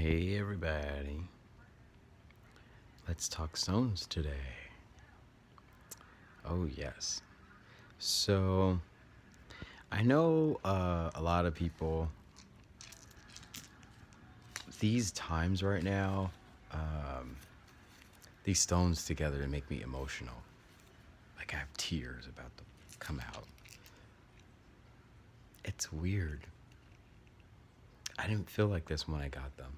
Hey everybody, let's talk stones today. Oh, yes. So, I know a lot of people, these times right now, um, these stones together make me emotional. Like I have tears about to come out. It's weird. I didn't feel like this when I got them.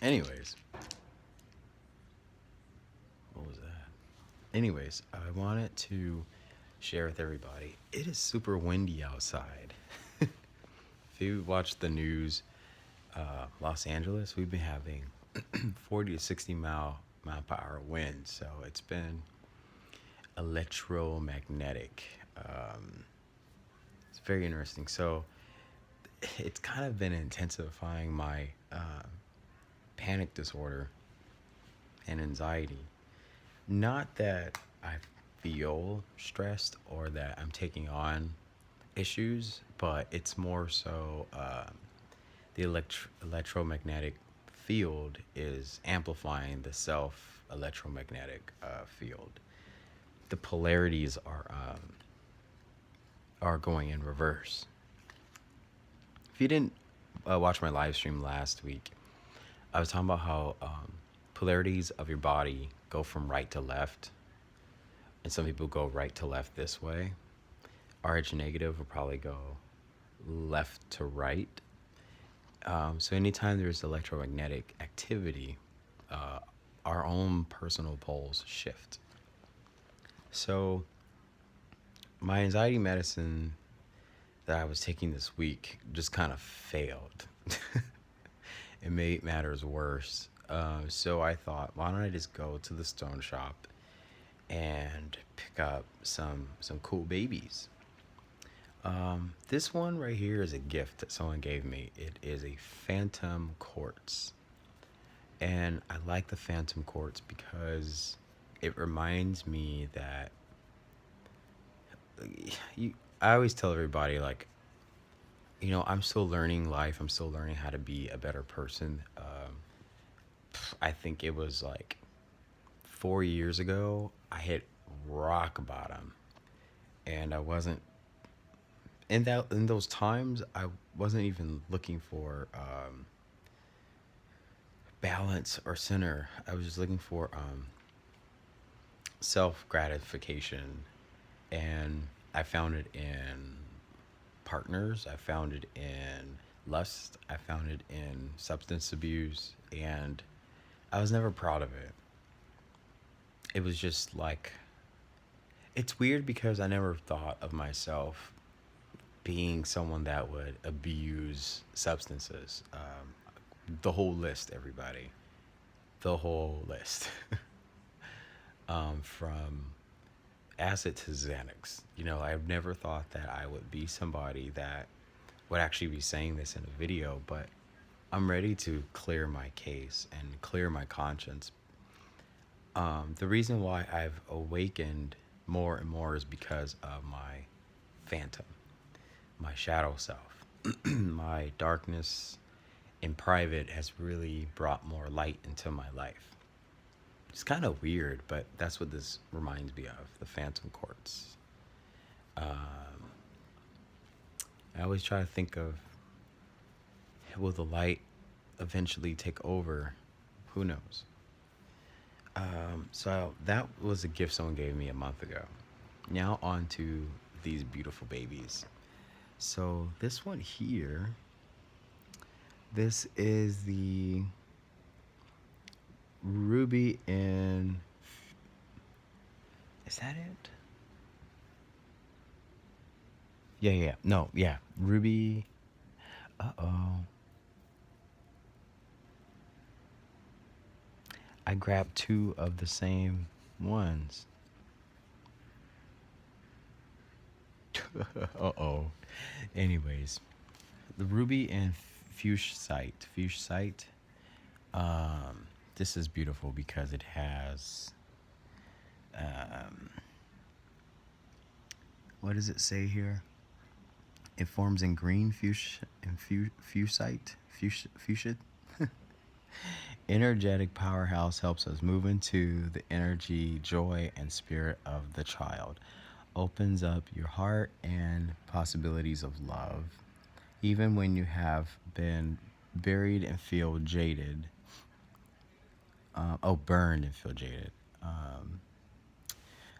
Anyways, what was that? Anyways, I wanted to share with everybody. It is super windy outside. If you watch the news, Los Angeles, we've been having 40 to 60 mile per hour winds. So it's been electromagnetic. Um, it's very interesting. So it's kind of been intensifying my panic disorder and anxiety. Not that I feel stressed or that I'm taking on issues, but it's more so the electromagnetic field is amplifying the self electromagnetic field. The polarities are going in reverse. If you didn't watch my live stream last week, I was talking about how polarities of your body go from right to left, and some people go right to left this way. RH negative will probably go left to right. So anytime there's electromagnetic activity, uh, our own personal poles shift. So my anxiety medicine that I was taking this week just kind of failed. It made matters worse. So I thought, why don't I just go to the stone shop and pick up some cool babies. This one right here is a gift that someone gave me. It is a phantom quartz. And I like the phantom quartz because it reminds me that I always tell everybody, like, I'm still learning life. I'm still learning how to be a better person. I think it was like 4 years ago, I hit rock bottom, and I wasn't in those times. I wasn't even looking for balance or center. I was just looking for self gratification, and I found it in partners. I found it in lust. I found it in substance abuse, and I was never proud of it. It was just like, it's weird because I never thought of myself being someone that would abuse substances. The whole list, everybody. The whole list. From acid to Xanax. I've never thought that I would be somebody that would actually be saying this in a video, but I'm ready to clear my case and clear my conscience. The reason why I've awakened more and more is because of my phantom, my shadow self. My darkness in private has really brought more light into my life. It's kind of weird, but that's what this reminds me of, the phantom quartz. I always try to think of, will the light eventually take over? Who knows? So that was a gift someone gave me a month ago. Now on to these beautiful babies. So this one here, this is the ruby and, is that it? Yeah. No, yeah. Ruby. Uh-oh. I grabbed two of the same ones. Uh-oh. Anyways, the ruby and fuchsite. Fuchsite. This is beautiful because it has, what does it say here? It forms in green fuchsite. fuchsia. Energetic powerhouse helps us move into the energy, joy, and spirit of the child. Opens up your heart and possibilities of love. Even when you have been buried and feel jaded. Burned and feel jaded.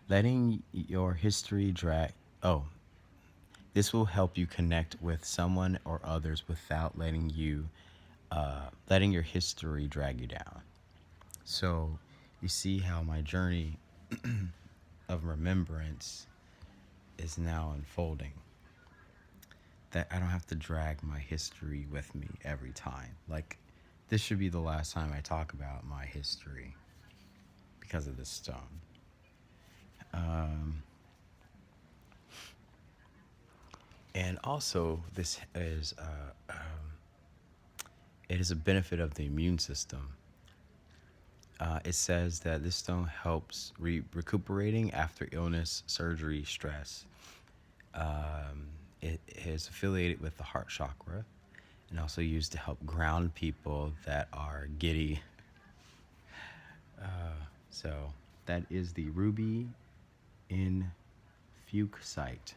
Letting your history drag. Oh, this will help you connect with someone or others without letting your history drag you down. So, you see how my journey of remembrance is now unfolding. That I don't have to drag my history with me every time. Like, this should be the last time I talk about my history because of this stone. Um, and also, this is it is a benefit of the immune system. It says that this stone helps recuperating after illness, surgery, stress. It is affiliated with the heart chakra and also used to help ground people that are giddy. So that is the ruby in fuchsite.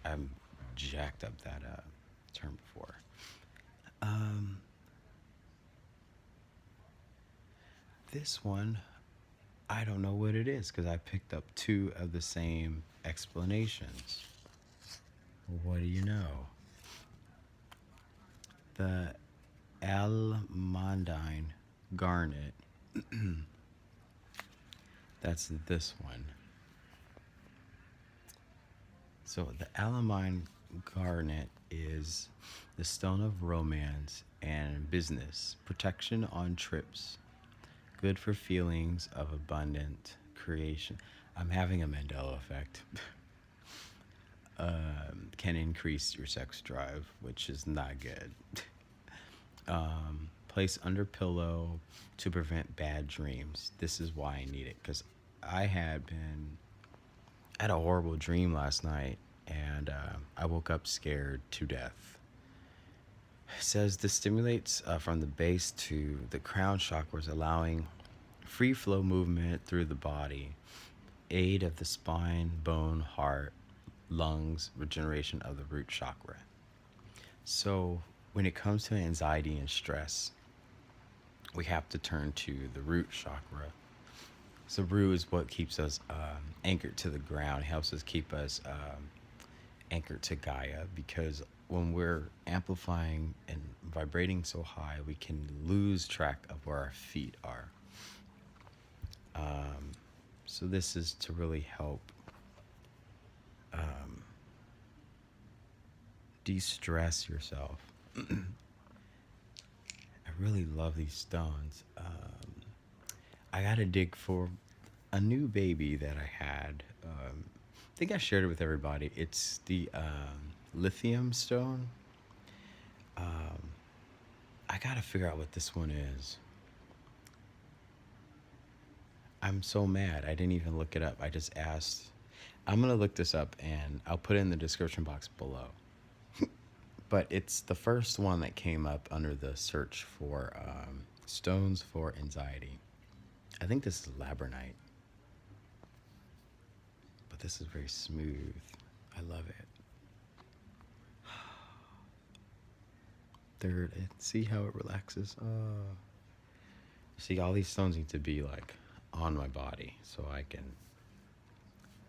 I'm jacked up that term before. Um, this one, I don't know what it is because I picked up two of the same explanations. What do you know? The almandine garnet. That's this one. So the almandine garnet is the stone of romance and business, protection on trips, good for feelings of abundant creation. I'm having a Mandela effect. Can increase your sex drive, which is not good. Place under pillow to prevent bad dreams. This is why I need it because I had a horrible dream last night and I woke up scared to death. It says this stimulates from the base to the crown chakras, allowing free flow movement through the body, aid of the spine, bone, heart, lungs, regeneration of the root chakra. So when it comes to anxiety and stress, we have to turn to the root chakra. So root is what keeps us anchored to the ground, helps us keep us anchored to Gaia, because when we're amplifying and vibrating so high, we can lose track of where our feet are. So this is to really help de-stress yourself. I really love these stones. I gotta dig for a new baby that I had. I think I shared it with everybody. It's the lithium stone. I gotta figure out what this one is. I'm so mad. I didn't even look it up. I just asked. I'm gonna look this up and I'll put it in the description box below. But it's the first one that came up under the search for stones for anxiety. I think this is laburnite. But this is very smooth. I love it. Third, see how it relaxes? See, all these stones need to be like on my body so I can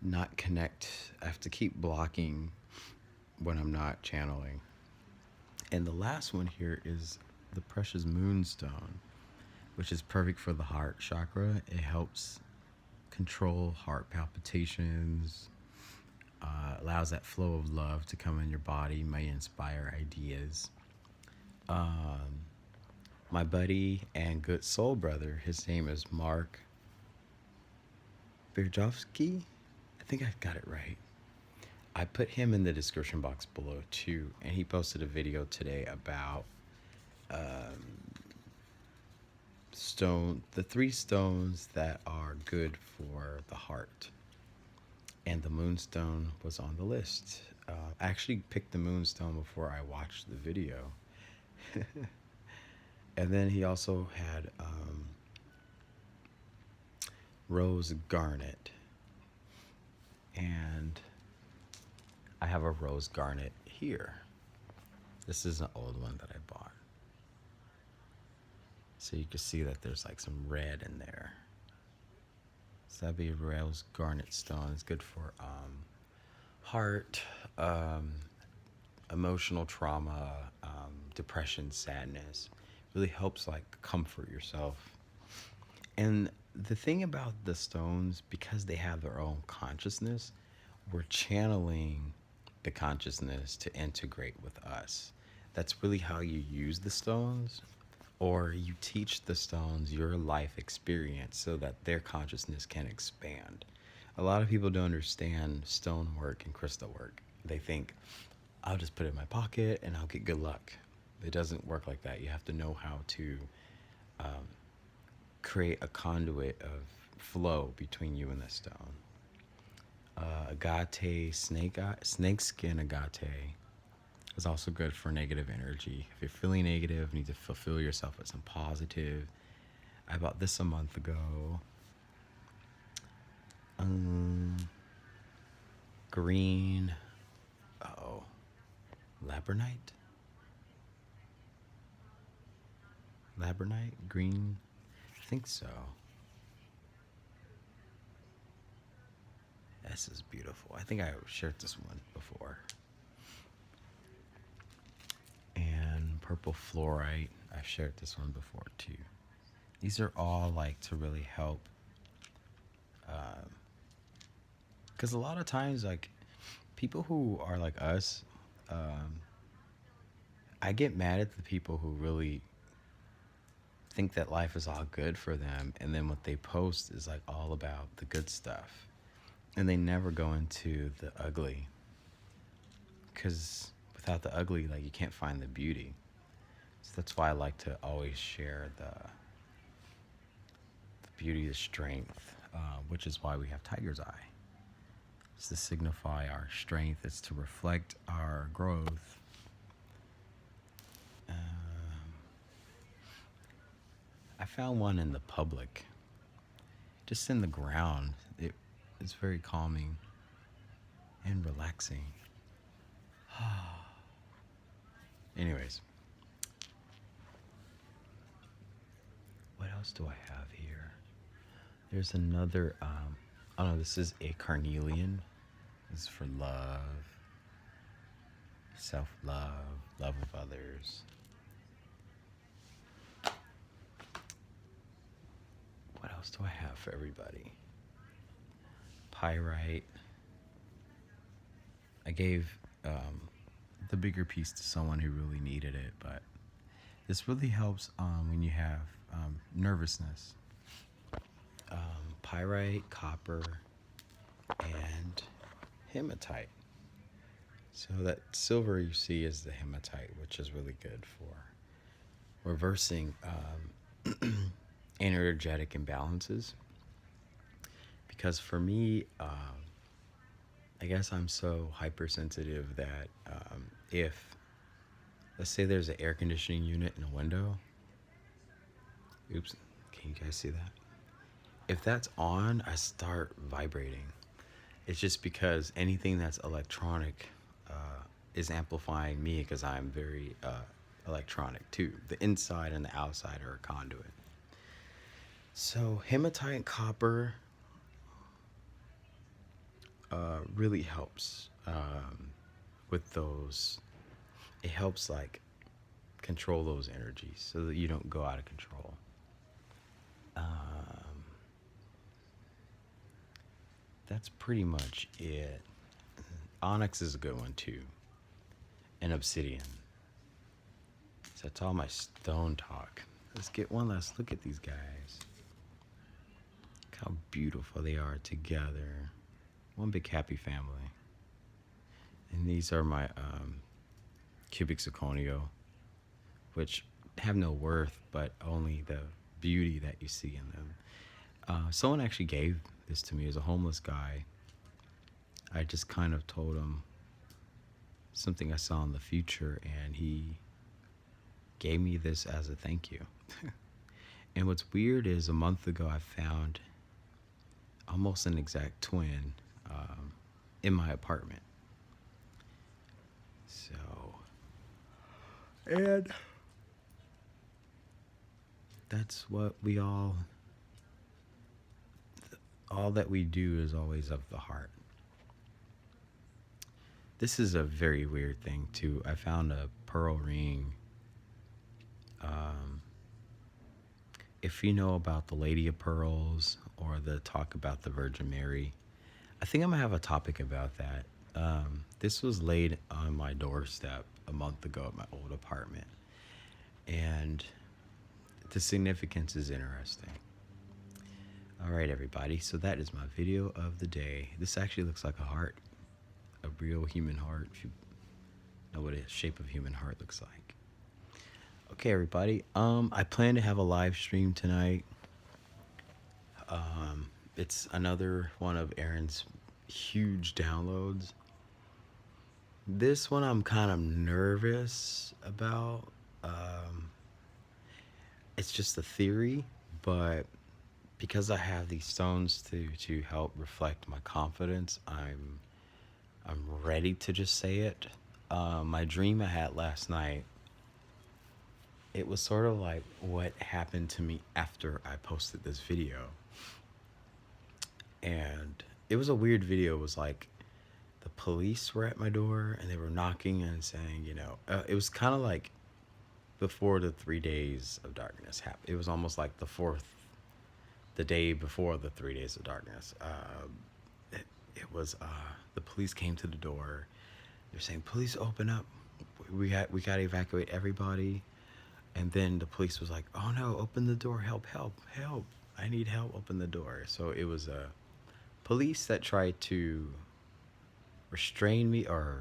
not connect. I have to keep blocking when I'm not channeling. And the last one here is the precious moonstone, which is perfect for the heart chakra. It helps control heart palpitations, allows that flow of love to come in your body, may inspire ideas. My buddy and good soul brother, his name is Mark Bajerski. I think I got it right. I put him in the description box below too, and he posted a video today about the 3 stones that are good for the heart. And the moonstone was on the list. I actually picked the moonstone before I watched the video. And then he also had rose garnet. And I have a rose garnet here. This is an old one that I bought. So you can see that there's like some red in there. So that'd be a rose garnet stone. It's good for heart, um, emotional trauma, depression, sadness. Really helps like comfort yourself. And the thing about the stones, because they have their own consciousness, we're channeling the consciousness to integrate with us. That's really how you use the stones, or you teach the stones your life experience so that their consciousness can expand. A lot of people don't understand stone work and crystal work. They think, I'll just put it in my pocket and I'll get good luck. It doesn't work like that. You have to know how to create a conduit of flow between you and the stone. Agate, snake skin agate is also good for negative energy. If you're feeling negative, you need to fulfill yourself with some positive. I bought this a month ago. Green. Oh, laburnite. Laburnite, green. I think so. This is beautiful. I think I shared this one before. And purple fluorite. I've shared this one before too. These are all like to really help. Because a lot of times, like, people who are like us, I get mad at the people who really think that life is all good for them, and then what they post is like all about the good stuff, and they never go into the ugly. Because without the ugly, like, you can't find the beauty. So that's why I like to always share the beauty, the strength, which is why we have tiger's eye. It's to signify our strength. It's to reflect our growth. I found one in the public, just in the ground. It's very calming and relaxing. Anyways, what else do I have here? There's another, oh no, this is a carnelian. This is for love, self-love, love of others. What else do I have for everybody? Pyrite. I gave the bigger piece to someone who really needed it, but this really helps when you have nervousness. Pyrite, copper, and hematite. So that silver you see is the hematite, which is really good for reversing energetic imbalances. Because for me, I guess I'm so hypersensitive that if, let's say there's an air conditioning unit in a window. Oops, can you guys see that? If that's on, I start vibrating. It's just because anything that's electronic is amplifying me, because I'm very electronic too. The inside and the outside are a conduit. So hematite and copper really helps with those. It helps like control those energies so that you don't go out of control. That's pretty much it. Onyx is a good one too, and obsidian. So that's all my stone talk. Let's get one last look at these guys. Look how beautiful they are together. One big happy family. And these are my cubic zirconio, which have no worth, but only the beauty that you see in them. Someone actually gave this to me as a homeless guy. I just kind of told him something I saw in the future, and he gave me this as a thank you. And what's weird is a month ago I found almost an exact twin in my apartment. So, and that's what all that we do is always of the heart. This is a very weird thing too. I found a pearl ring. Um, if you know about the Lady of Pearls or the talk about the Virgin Mary, I think I'm gonna have a topic about that. This was laid on my doorstep a month ago at my old apartment, and the significance is interesting. All right, everybody. So that is my video of the day. This actually looks like a heart, a real human heart. If you know what a shape of human heart looks like. Okay, everybody. I plan to have a live stream tonight. It's another one of Aaron's huge downloads. This one I'm kind of nervous about. It's just a theory, but because I have these stones to help reflect my confidence, I'm ready to just say it. My dream I had last night, it was sort of like what happened to me after I posted this video. And it was a weird video. It was like the police were at my door and they were knocking and saying, it was kind of like before the 3 days of darkness happened. It was almost like the day before the 3 days of darkness. It was the police came to the door. They're saying, "Police, open up. We got to evacuate everybody." And then the police was like, "Oh no, open the door. Help, help, help. I need help. Open the door." So it was police that tried to restrain me or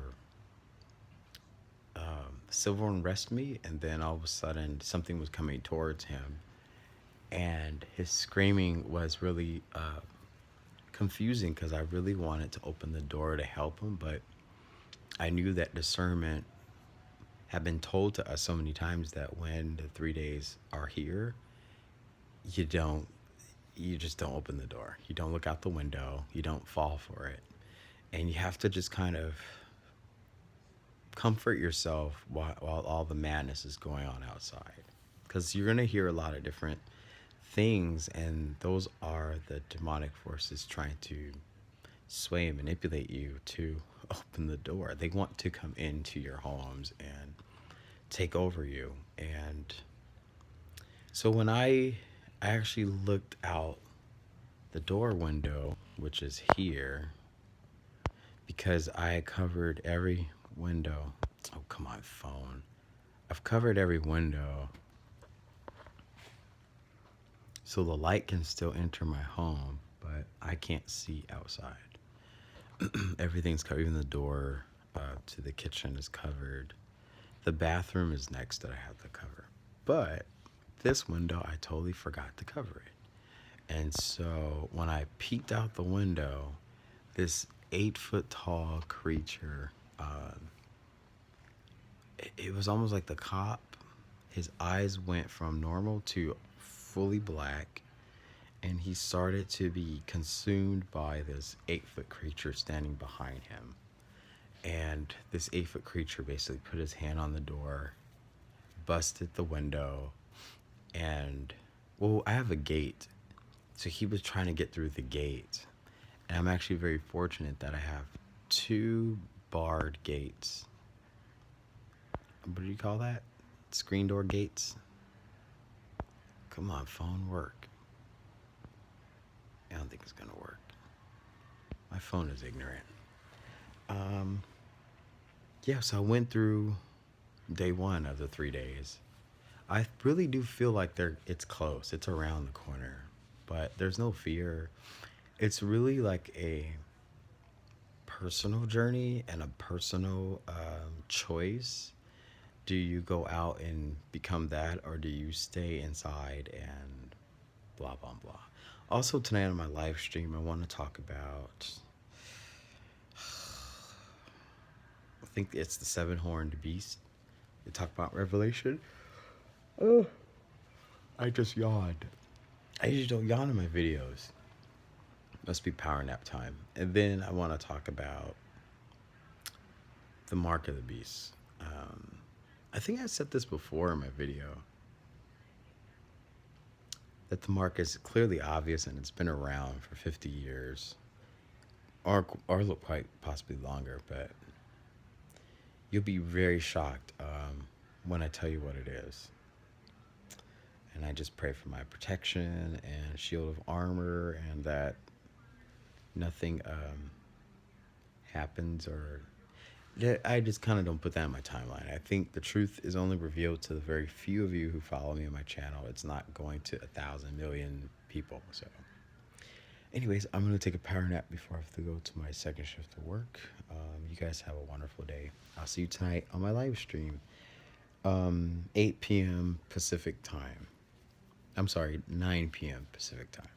civil unrest me, and then all of a sudden something was coming towards him, and his screaming was really confusing because I really wanted to open the door to help him, but I knew that discernment had been told to us so many times that when the 3 days are here, you just don't open the door. You don't look out the window. You don't fall for it. And you have to just kind of comfort yourself while all the madness is going on outside. Because you're going to hear a lot of different things, and those are the demonic forces trying to sway and manipulate you to open the door. They want to come into your homes and take over you. And so when I actually looked out the door window, which is here, because I had covered every window. Oh, come on, phone. I've covered every window so the light can still enter my home, but I can't see outside. Everything's covered. Even the door to the kitchen is covered. The bathroom is next that I have to cover. But this window, I totally forgot to cover it. And so when I peeked out the window, this 8-foot tall creature, it was almost like the cop. His eyes went from normal to fully black, and he started to be consumed by this 8-foot creature standing behind him. And this 8-foot creature basically put his hand on the door, busted the window, and, well, I have a gate. So he was trying to get through the gate. And I'm actually very fortunate that I have 2 barred gates. What do you call that? Screen door gates? Come on, phone, work. I don't think it's gonna work. My phone is ignorant. Yeah, so I went through day 1 of the 3 days. I really do feel like it's close. It's around the corner. But there's no fear. It's really like a personal journey and a personal choice. Do you go out and become that, or do you stay inside and blah, blah, blah? Also, tonight on my live stream, I want to talk about, I think it's the 7-horned beast. We talk about Revelation. Oh, I just yawned. I usually don't yawn in my videos. Must be power nap time. And then I want to talk about the mark of the beast. I think I said this before in my video that the mark is clearly obvious and it's been around for 50 years, or quite possibly longer. But you'll be very shocked when I tell you what it is. And I just pray for my protection and shield of armor, and that nothing happens, or I just kind of don't put that in my timeline. I think the truth is only revealed to the very few of you who follow me on my channel. It's not going to 1,000,000,000 people. So, anyways, I'm gonna take a power nap before I have to go to my second shift of work. You guys have a wonderful day. I'll see you tonight on my live stream, 8 p.m. Pacific time. I'm sorry, 9 p.m. Pacific time.